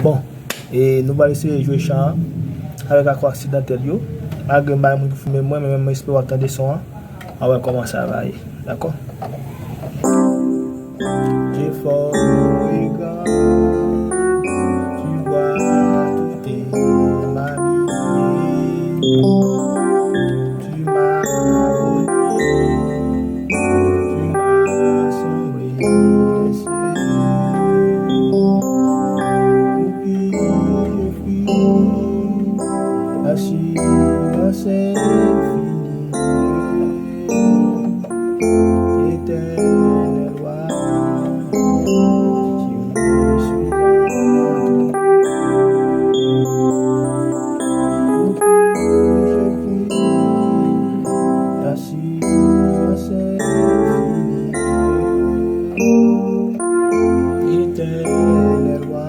Bon, et nous allons essayer de jouer chant avec accord accidentel. Malgré que je fume moi, mais j'espère attendre le son. On va comment ça va. D'accord? J'ai fort regard, tu vois, tout est m'habiller. Tu m'as volé, tu m'as semblé laisser. La silence est finie, éternel roi, tu me suis la silence est finie, éternel roi.